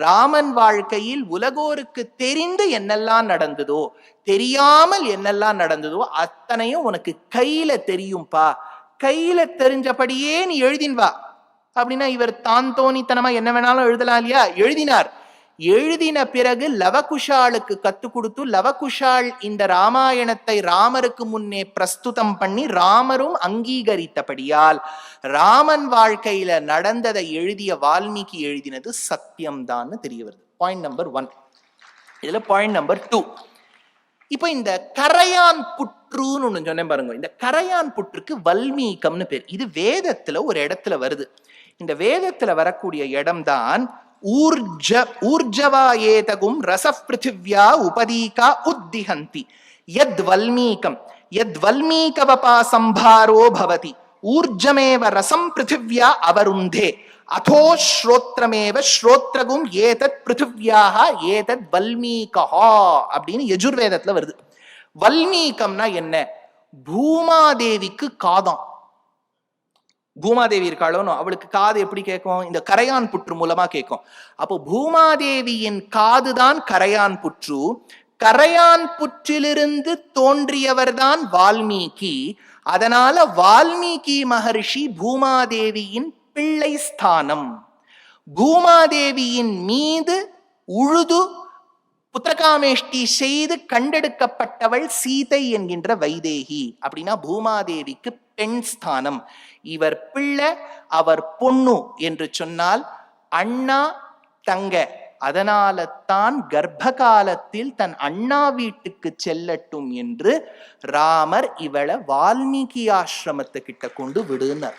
ராமன் வாழ்க்கையில் உலகோருக்கு தெரிந்து என்னெல்லாம் நடந்ததோ, தெரியாமல் என்னெல்லாம் நடந்ததோ அத்தனையும் உனக்கு கையில தெரியும்பா, கையில தெரிஞ்சபடியே நீ எழுதின் வா அப்படின்னா, இவர் தான் தோணித்தனமா என்ன வேணாலும் எழுதலாம் இல்லையா? எழுதினார். எழுதின பிறகு லவகுஷாளுக்கு கத்து கொடுத்து, லவகுஷால் இந்த ராமாயணத்தை ராமருக்கு முன்னே பிரஸ்துதம் பண்ணி ராமரும் அங்கீகரித்தபடியால் ராமன் வாழ்க்கையில நடந்ததை எழுதிய வால்மீகி எழுதினது சத்தியம்தான் தெரிய வருது. Point number 1. இதுல பாயிண்ட் நம்பர் 2. இப்ப இந்த கரையான் புற்றுன்னு ஒண்ணு சொன்னேன் பாருங்க. இந்த கரையான் புற்றுக்கு வல்மீகம்னு பேர். இது வேதத்துல ஒரு இடத்துல வருது. இந்த வேதத்துல வரக்கூடிய இடம்தான் ஊர்ஜவா ஏதகும் ரசப் பிருத்திவ்யா உபதீகா உத்திஹந்தி யத் வல்மீகம் யத் வல்மீகவபா சம்பாரோ பவதி ஊர்ஜமேவ ரசம் பிருத்திவ்யா அவருந்தே அதோ ஸ்ரோத்ரமேவ ஸ்ரோத்ரகும் ஏதத் பிருத்திவ்யாக ஏதத் வல்மீகா அப்படின்னு யஜுர்வேதத்துல வருது. வல்மீகம்னா என்ன? பூமாதேவிக்கு காதம். பூமாதேவி இருக்காளோ, அவளுக்கு காது எப்படி கேட்கும்? இந்த கரையான் புற்று மூலமா கேட்கும். அப்போ பூமாதேவியின் காதுதான் கரையான் புற்று. கரையான் புற்றிலிருந்து தோன்றியவர் தான் வால்மீகி. அதனால வால்மீகி மகர்ஷி பூமாதேவியின் பிள்ளை ஸ்தானம். பூமாதேவியின் மீது உழுது புத்திரகாமேஷ்டி செய்து கண்டெடுக்கப்பட்டவள் சீதை என்கின்ற வைதேகி. அப்படின்னா பூமாதேவிக்கு பெண் ஸ்தானம். இவர் பிள்ளை, அவர் பொண்ணு என்று சொன்னால் அண்ணா தங்க. அதனால தான் கர்ப்ப காலத்தில் தன் அண்ணா வீட்டுக்கு செல்லட்டும் என்று ராமர் இவளை வால்மீகி ஆசிரமத்தை கிட்ட கொண்டு விடுனார்.